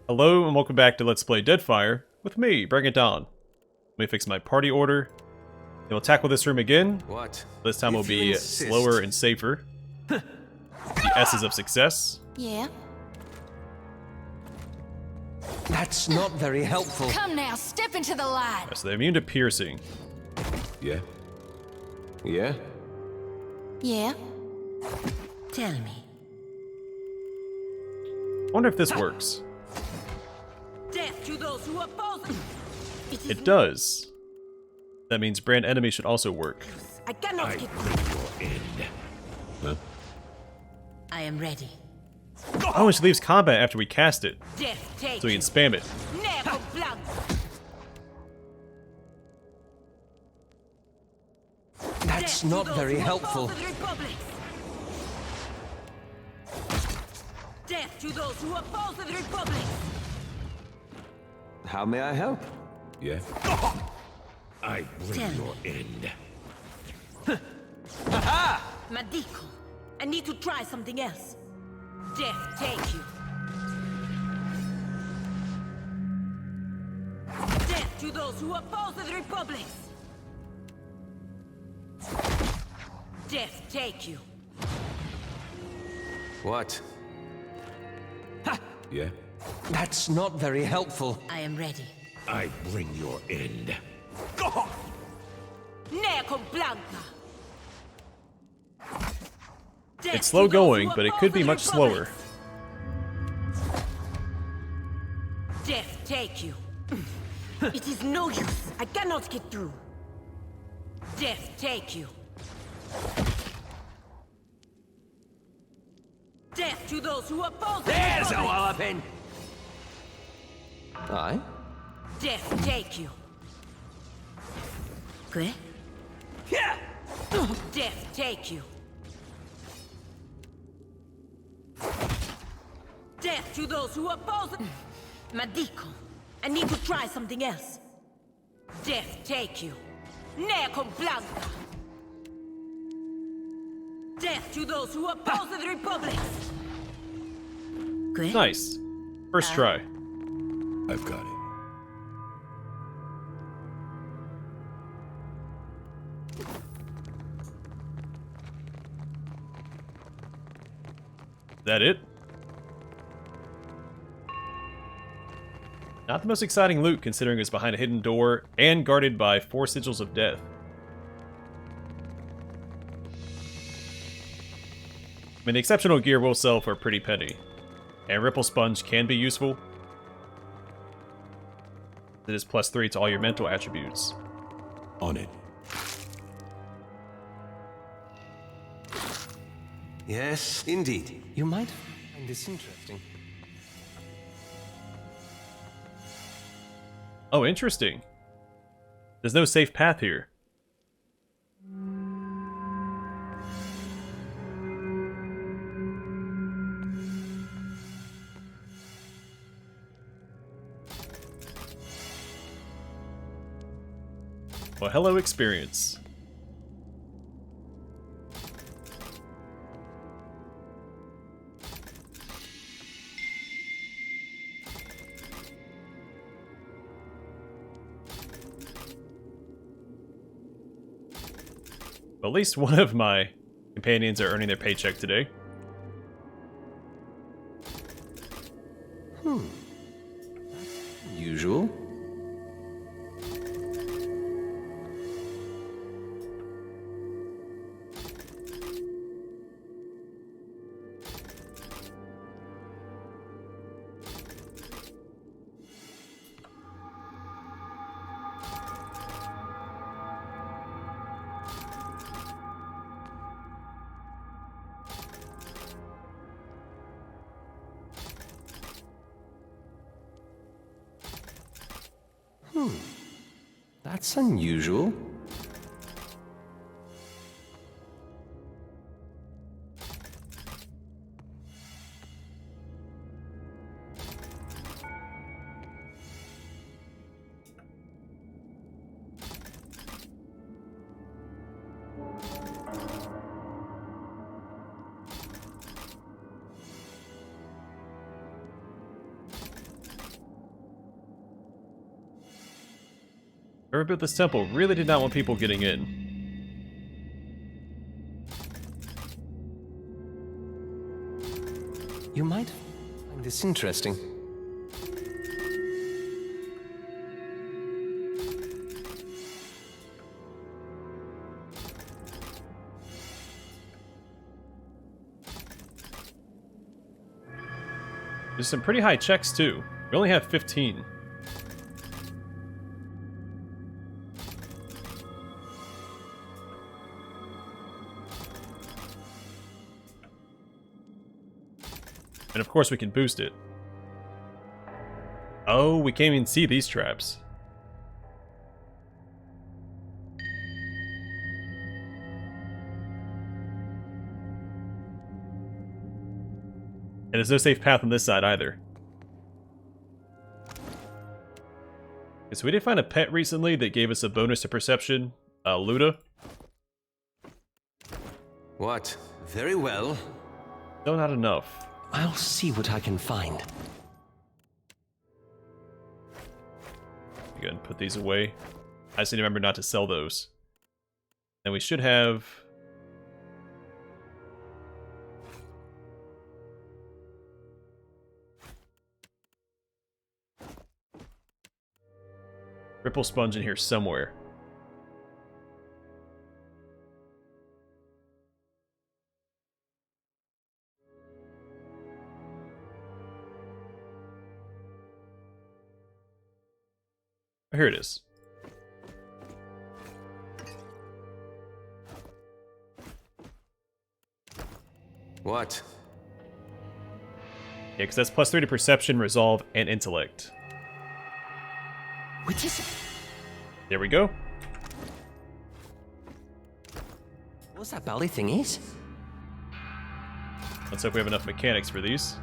Hello and welcome back to Let's Play Deadfire with me, Bring It On. Let me fix my party order. And we'll tackle this room again. What? This time will be slower and safer. The S's of success. Yeah. That's not very helpful. Come now, step into the light. So they're immune to piercing. Yeah? Yeah? Yeah. Tell me. Wonder if this works. Death to those who oppose us. It does. That means brand enemy should also work. I cannot get through. Huh? I am ready. Oh, and she leaves combat after we cast it, Death take so we can spam it. Never blood. That's not very helpful. Death to those who oppose the Republic. How may I help? Yeah? I bring Tell your end. Madiko, I need to try something else. Death take you. Death to those who oppose the Republic. Death take you. What? Yeah? That's not very helpful. I am ready. I bring your end. Neco Blanca. It's slow going, but it could be much slower. Death take you. It is no use. I cannot get through. Death take you. Death to those who oppose the There's a Republic. walloping! Aye? Death take you. ¿Qué? Yeah! Death take you. Death to those who oppose it. Madiko, I need to try something else. Death take you. Neco Blanca. Death to those who oppose the Republic. ¿Qué? Nice. First try. I've got it. Is that it? Not the most exciting loot, considering it's behind a hidden door and guarded by 4 sigils of death. I mean, the exceptional gear will sell for a pretty penny. And Ripple Sponge can be useful. It is +3 to all your mental attributes. On it. Yes, indeed. You might find this interesting. Oh, interesting. There's no safe path here. Well, hello, experience. At least one of my companions are earning their paycheck today. Usual. That's unusual. Whoever built this temple really did not want people getting in. You might find this interesting. There's some pretty high checks too. We only have 15. And of course we can boost it. Oh, we can't even see these traps. And there's no safe path on this side either. Okay, so we did find a pet recently that gave us a bonus to perception. Luda. What? Very well. Still not enough. I'll see what I can find. Go ahead and put these away. I just need to remember not to sell those. And we should have... Ripple sponge in here somewhere. Oh, here it is. What? Yeah, because that's plus 3 to perception, resolve, and intellect. Which is it? There we go. What's that bally thing is? Let's hope we have enough mechanics for these.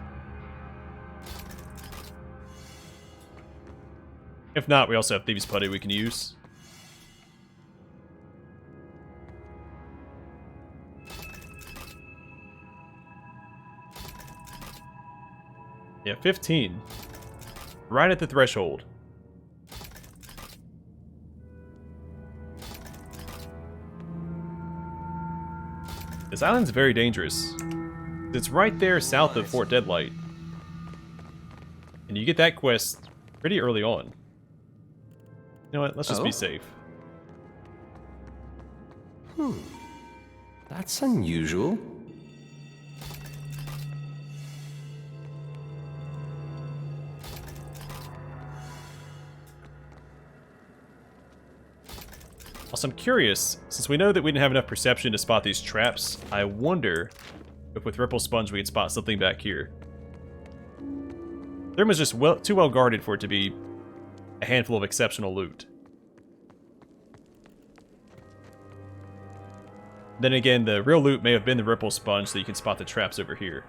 If not, we also have Thieves' Putty we can use. Yeah, 15. Right at the threshold. This island's very dangerous. It's right there south of Fort Deadlight. And you get that quest pretty early on. You know what? Let's just be safe. That's unusual. Also, I'm curious, since we know that we didn't have enough perception to spot these traps, I wonder if with Ripple Sponge we can spot something back here. The room is just too well guarded for it to be a handful of exceptional loot. Then again, the real loot may have been the Ripple Sponge, so you can spot the traps over here.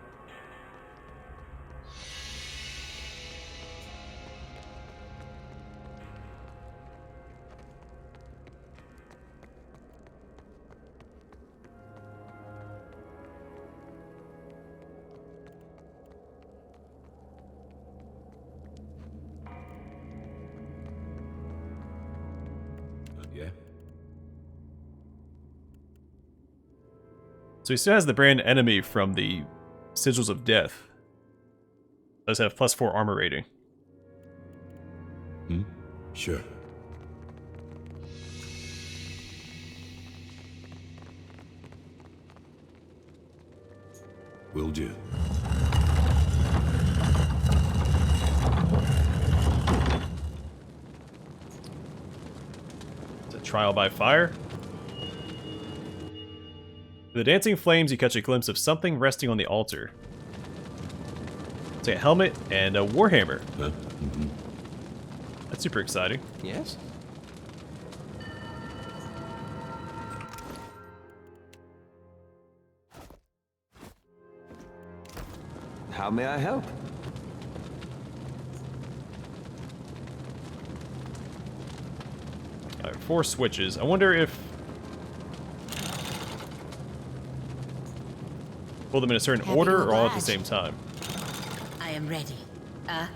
Yeah. So he still has the brand enemy from the Sigils of Death. Does have plus 4 armor rating. Sure. Will do. It's a trial by fire. With the dancing flames, you catch a glimpse of something resting on the altar. It's a helmet and a warhammer. Huh? That's super exciting. Yes? How may I help? Alright, 4 switches. I wonder if... pull them in a certain Happy order or all at the oblige. same time. I am ready. Huh?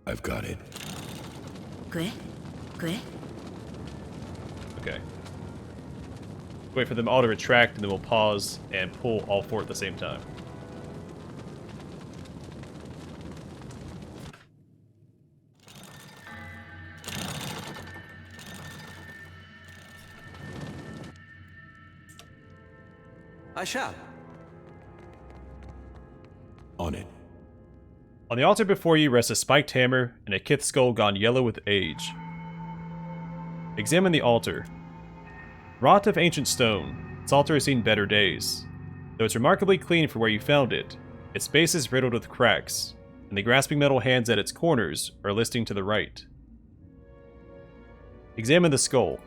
I've got it. ¿Qué? ¿Qué? Okay. Wait for them all to retract, and then we'll pause and pull all four at the same time. I shall. On it. On the altar before you rests a spiked hammer and a kith skull gone yellow with age. Examine the altar. Wrought of ancient stone, its altar has seen better days. Though it's remarkably clean for where you found it, its base is riddled with cracks, and the grasping metal hands at its corners are listing to the right. Examine the skull.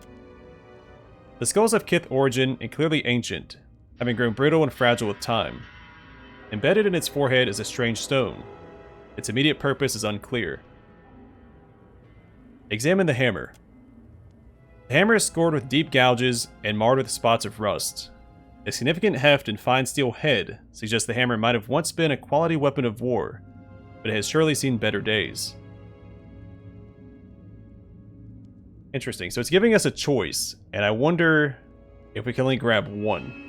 The skull's of kith origin and clearly ancient, having grown brittle and fragile with time. Embedded in its forehead is a strange stone. Its immediate purpose is unclear. Examine the hammer. The hammer is scored with deep gouges and marred with spots of rust. A significant heft and fine steel head suggests the hammer might have once been a quality weapon of war, but it has surely seen better days. Interesting, so it's giving us a choice, and I wonder if we can only grab one.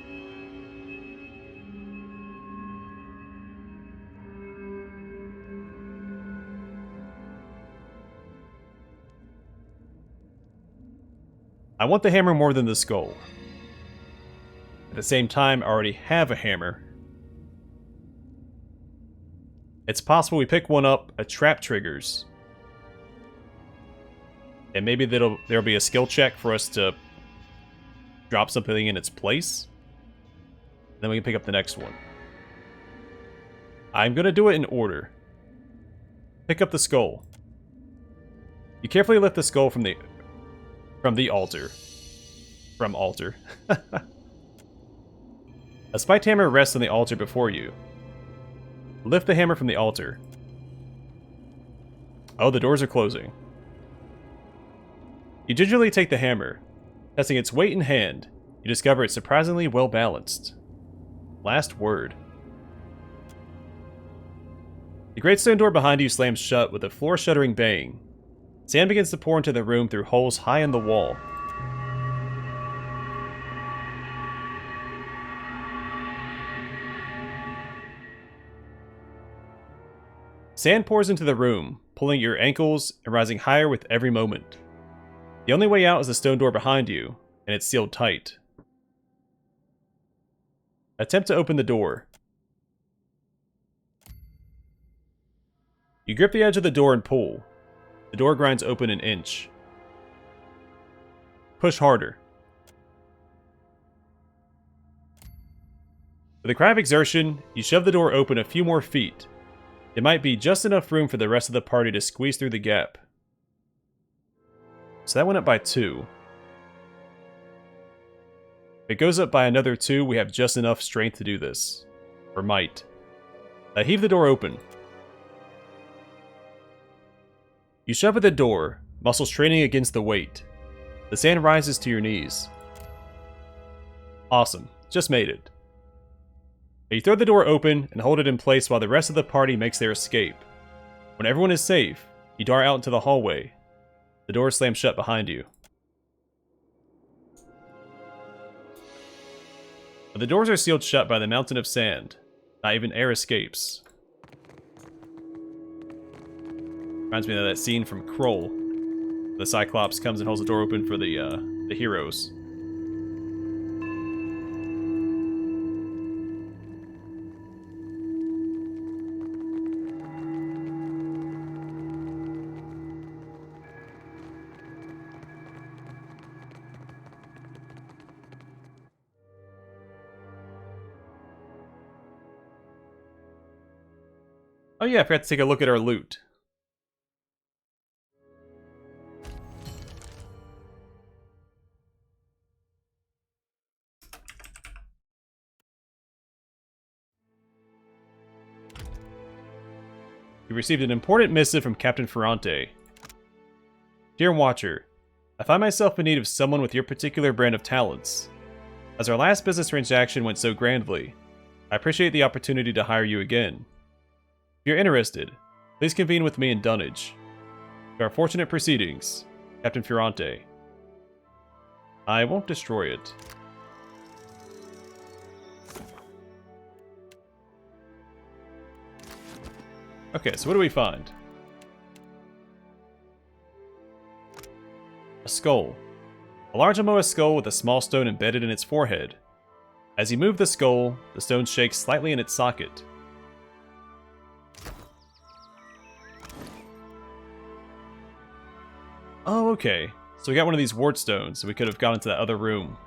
I want the hammer more than the skull. At the same time, I already have a hammer. It's possible we pick one up, a trap triggers. And maybe there'll be a skill check for us to drop something in its place. Then we can pick up the next one. I'm gonna do it in order. Pick up the skull. You carefully lift the skull from the altar. From altar. A spiked hammer rests on the altar before you. Lift the hammer from the altar. Oh, the doors are closing. You gingerly take the hammer. Testing its weight in hand, you discover it's surprisingly well balanced. Last word. The great stone door behind you slams shut with a floor-shuddering bang. Sand begins to pour into the room through holes high in the wall. Sand pours into the room, pulling at your ankles and rising higher with every moment. The only way out is the stone door behind you, and it's sealed tight. Attempt to open the door. You grip the edge of the door and pull. The door grinds open an inch. Push harder. With a cry of exertion, you shove the door open a few more feet. It might be just enough room for the rest of the party to squeeze through the gap. So that went up by 2. If it goes up by another 2, we have just enough strength to do this. Or might. Heave the door open. You shove at the door, muscles straining against the weight. The sand rises to your knees. Awesome. Just made it. You throw the door open and hold it in place while the rest of the party makes their escape. When everyone is safe, you dart out into the hallway. The door slams shut behind you. But the doors are sealed shut by the mountain of sand. Not even air escapes. Reminds me of that scene from Kroll. The Cyclops comes and holds the door open for the heroes. Oh yeah, I forgot to take a look at our loot. You received an important missive from Captain Ferrante. Dear Watcher, I find myself in need of someone with your particular brand of talents. As our last business transaction went so grandly, I appreciate the opportunity to hire you again. If you're interested, please convene with me in Dunnage. To our fortunate proceedings, Captain Furante. I won't destroy it. Okay, so what do we find? A skull. A large Amoa skull with a small stone embedded in its forehead. As you move the skull, the stone shakes slightly in its socket. Oh, okay. So we got one of these ward stones, so we could have gone into that other room.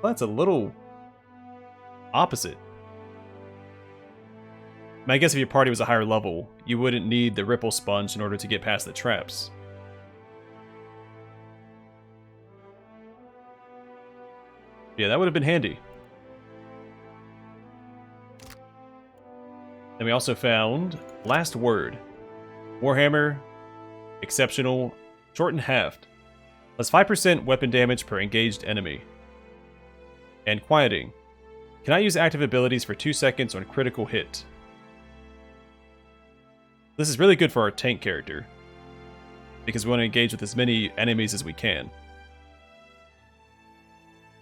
Well, that's a little opposite. I guess if your party was a higher level, you wouldn't need the ripple sponge in order to get past the traps. Yeah, that would have been handy. And we also found Last Word. Warhammer, exceptional, shortened haft. Plus 5% weapon damage per engaged enemy. And Quieting. Cannot use active abilities for 2 seconds on critical hit. This is really good for our tank character, because we want to engage with as many enemies as we can.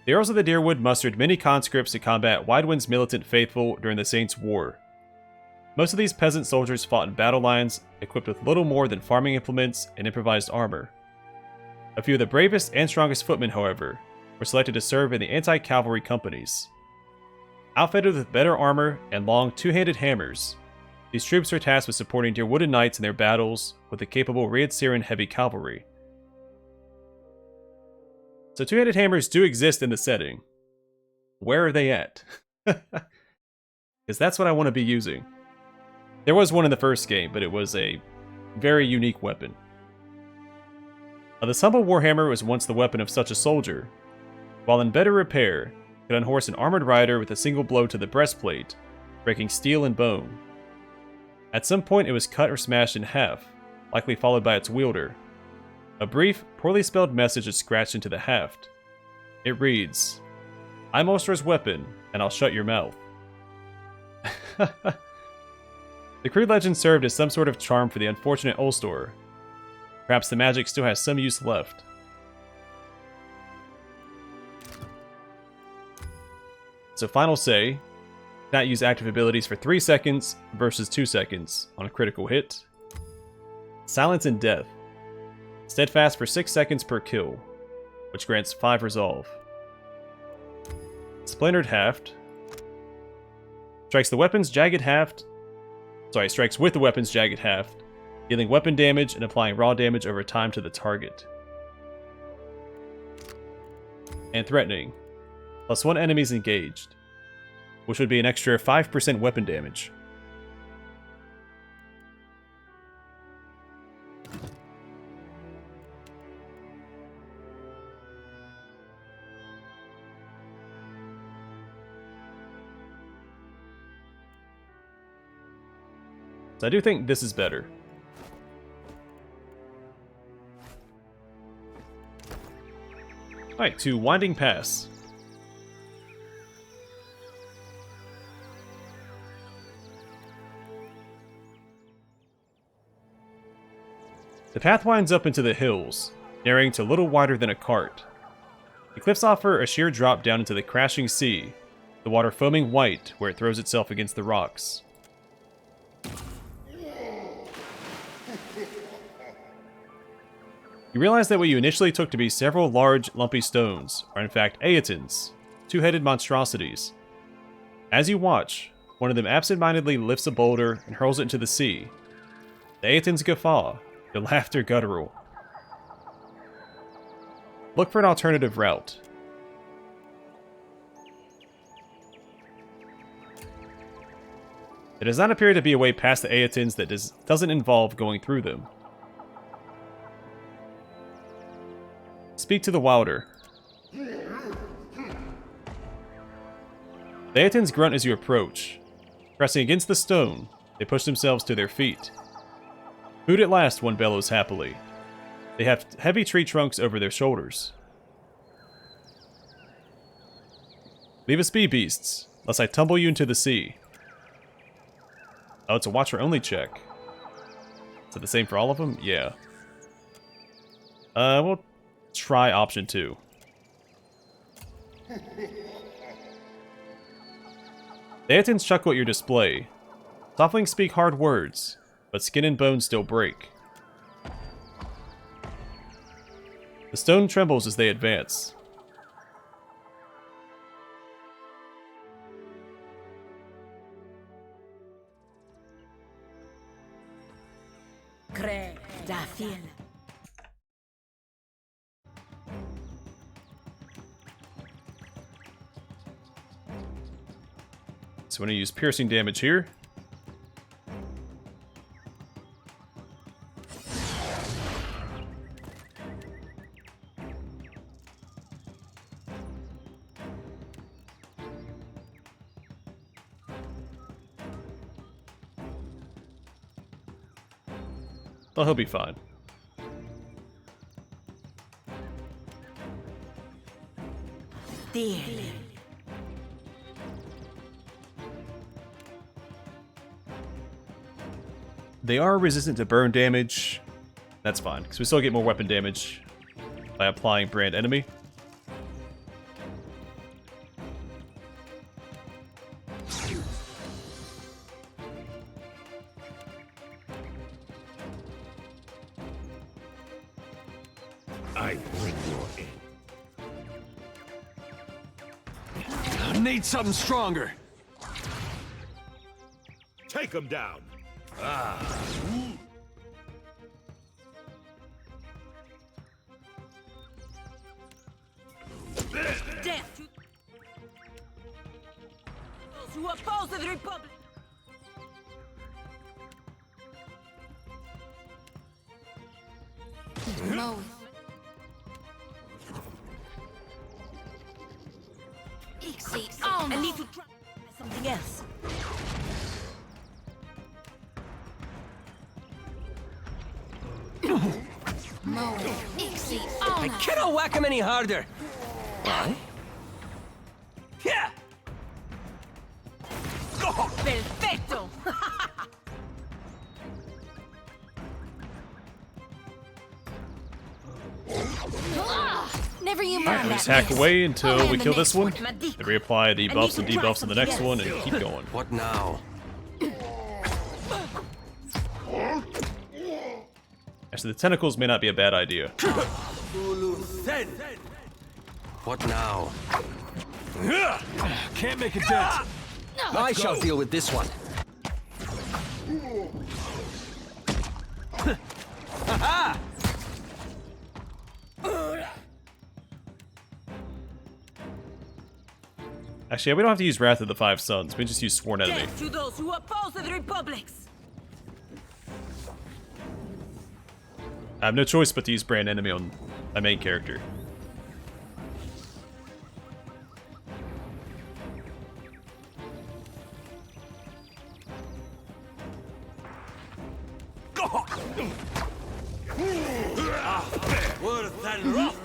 The Earls of the Deerwood mustered many conscripts to combat Widewind's militant faithful during the Saints' War. Most of these peasant soldiers fought in battle lines, equipped with little more than farming implements and improvised armor. A few of the bravest and strongest footmen, however, were selected to serve in the anti-cavalry companies. Outfitted with better armor and long two-handed hammers, these troops were tasked with supporting Deerwooded knights in their battles with the capable Riedsiren heavy cavalry. So two-handed hammers do exist in the setting. Where are they at? Because that's what I want to be using. There was one in the first game, but it was a very unique weapon. This humble warhammer was once the weapon of such a soldier. While in better repair, could unhorse an armored rider with a single blow to the breastplate, breaking steel and bone. At some point it was cut or smashed in half, likely followed by its wielder. A brief, poorly spelled message is scratched into the haft. It reads, "I'm Ulstra's weapon, and I'll shut your mouth." The crude legend served as some sort of charm for the unfortunate Ulstor. Perhaps the magic still has some use left. So final say, not use active abilities for 3 seconds versus 2 seconds on a critical hit. Silence and Death. Steadfast for 6 seconds per kill, which grants 5 resolve. Splintered Haft. Strikes with the weapon's jagged haft, dealing weapon damage and applying raw damage over time to the target. And Threatening. Plus 1 enemies engaged, which would be an extra 5% weapon damage. So I do think this is better. Alright, to Winding Pass. The path winds up into the hills, narrowing to a little wider than a cart. The cliffs offer a sheer drop down into the crashing sea, the water foaming white where it throws itself against the rocks. You realize that what you initially took to be several large, lumpy stones are in fact aetons, two-headed monstrosities. As you watch, one of them absent-mindedly lifts a boulder and hurls it into the sea. The aetons guffaw, their laughter guttural. Look for an alternative route. There does not appear to be a way past the aetons that doesn't involve going through them. Speak to the Wilder. The aetons grunt as you approach. Pressing against the stone, they push themselves to their feet. Food at last, one bellows happily. They have heavy tree trunks over their shoulders. Leave us be, beasts, lest I tumble you into the sea. Oh, it's a watcher-only check. Is it the same for all of them? Yeah. We'll try option 2. The aetons chuckle at your display. Softlings speak hard words, but skin and bones still break. The stone trembles as they advance. So I'm going to use piercing damage here. Oh, he'll be fine. Dearly. They are resistant to burn damage. That's fine, because we still get more weapon damage by applying brand enemy. I bring your end. I need something stronger. Take him down. Death to those who oppose the Republic. Moe. Exit on. I need to try something else. Moe. Exit I on. cannot whack him any harder. Yeah. Perfecto. Never you Alright, mind we'll that. just hack miss. away until I'll we land kill the this next one. Madico. Then reapply the I buffs need and to try debuffs on the next something one else. and keep going. What now? Actually, the tentacles may not be a bad idea. What now? Can't make a dent. I shall deal with this one. Actually, we don't have to use Wrath of the Five Suns. We just use Sworn Enemy. Death to those who oppose the Republics. I have no choice but to use brand enemy on my main character. Worth and rough.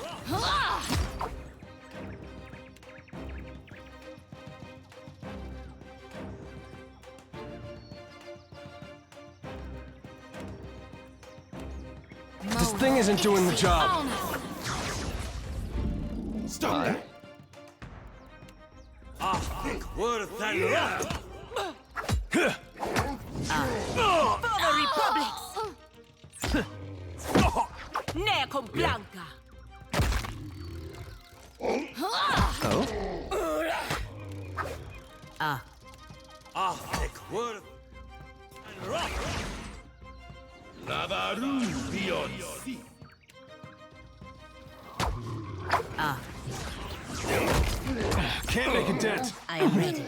This thing isn't doing the job. Stop that. Worth and rough. For the Republics. Nea con Blanca. Worth and rough. Navaru beyond sea. Can't make a dent. I am ready.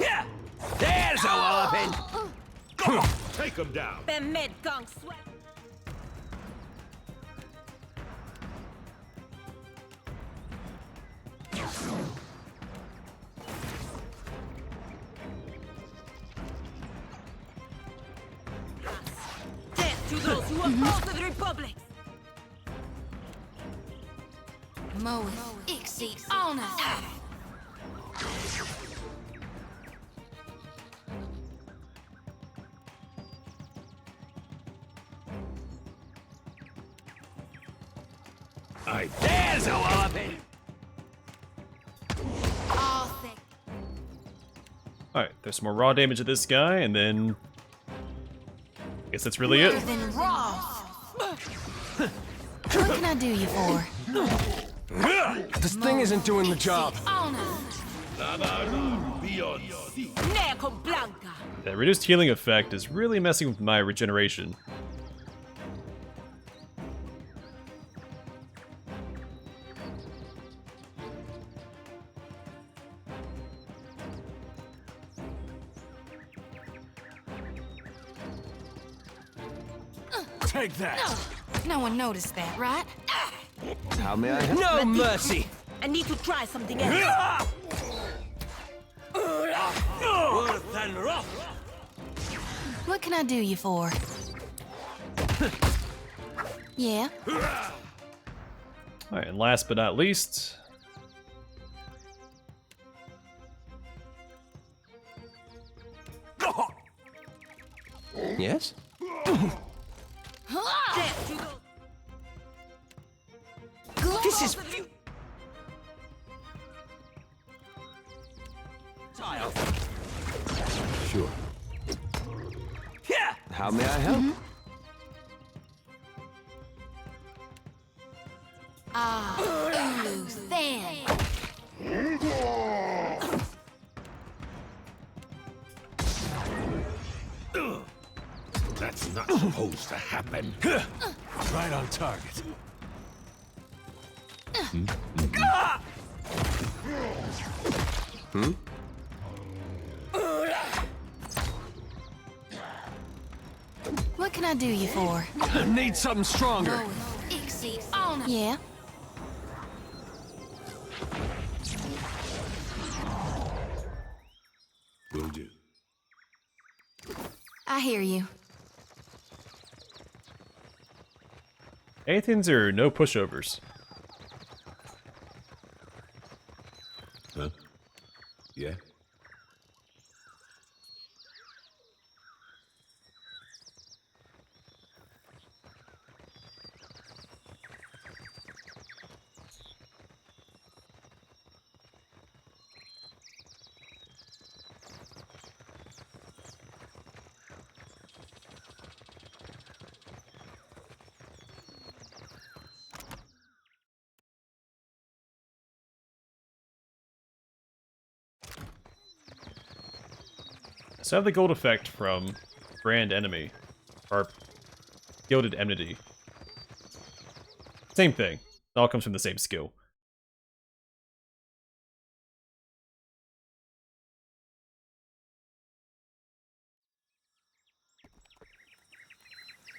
Yeah. There's a walloping. Take him down. Bemed gang sweat. Death to those who oppose the Republic. Moe. Exit on us. There's a walloping! All thick. Alright, there's some more raw damage at this guy, and then... I guess that's really it. Then raw. What can I do you for? This thing isn't doing the job. Honor. Neco Blanca. That reduced healing effect is really messing with my regeneration. Take that! No one noticed that, right? How may I help? No mercy! I need to try something else. What can I do you for? Yeah? Alright, and last but not least... Yes? Death to those. This is... Sure. Yeah! How may I help? Ulu Than. That's not supposed to happen. Right on target. What can I do you for? Need something stronger. Exceed honor. Yeah? Will do. I hear you. Aetons are no pushovers. Huh? Yeah? So I have the gold effect from Grand Enemy, or Gilded Enmity. Same thing. It all comes from the same skill.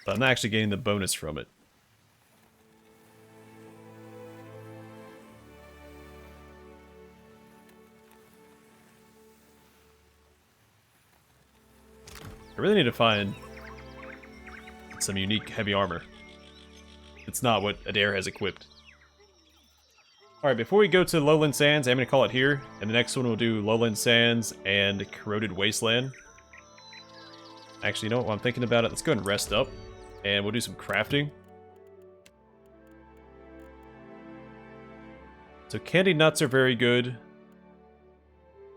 But I'm not actually getting the bonus from it. I really need to find some unique heavy armor. It's not what Adair has equipped. Alright, before we go to Lowland Sands, I'm going to call it here. And the next one we'll do Lowland Sands and Corroded Wasteland. Actually, you know what? While I'm thinking about it, let's go and rest up. And we'll do some crafting. So candy nuts are very good.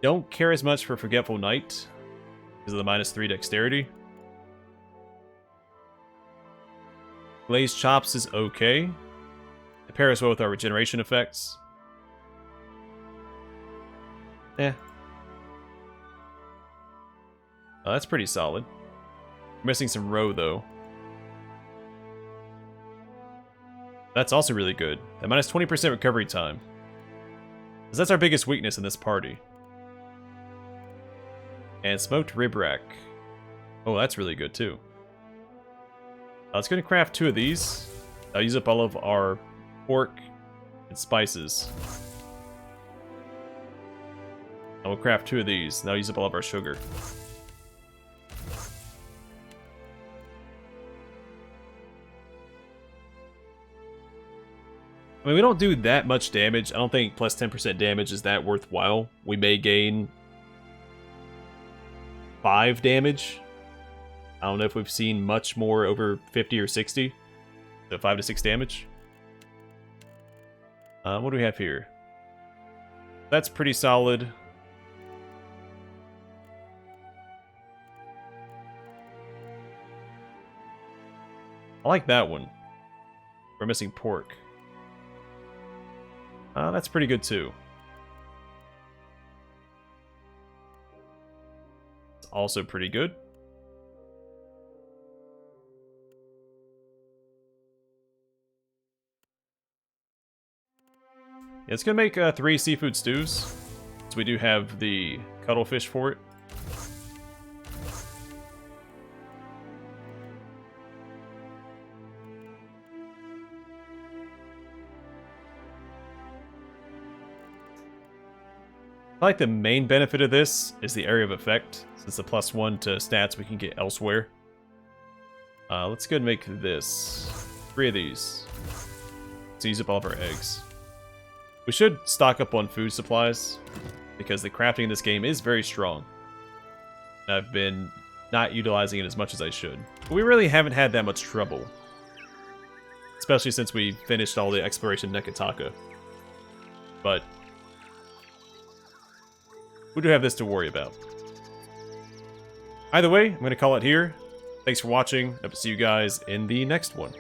Don't care as much for Forgetful Night because of the -3 dexterity. Glazed Chops is okay. It pairs well with our regeneration effects. Eh. Oh, that's pretty solid. We're missing some roe though. That's also really good. That -20% recovery time. Because that's our biggest weakness in this party. And smoked rib rack. Oh, that's really good too. Let's go and craft 2 of these. I'll use up all of our pork and spices. And we'll craft 2 of these. And I'll use up all of our sugar. I mean, we don't do that much damage. I don't think plus 10% damage is that worthwhile. We may gain 5 damage. I don't know if we've seen much more over 50 or 60. So 5 to 6 damage. What do we have here? That's pretty solid. I like that one. We're missing pork. That's pretty good too. It's also pretty good. Yeah, it's gonna make 3 seafood stews. So we do have the cuttlefish for it. I like the main benefit of this is the area of effect, since the +1 to stats we can get elsewhere. Let's go ahead and make this. 3 of these. Let's use up all of our eggs. We should stock up on food supplies, because the crafting in this game is very strong. I've been not utilizing it as much as I should. But we really haven't had that much trouble. Especially since we finished all the exploration in Nekataka. But we do have this to worry about. Either way, I'm going to call it here. Thanks for watching. I hope to see you guys in the next one.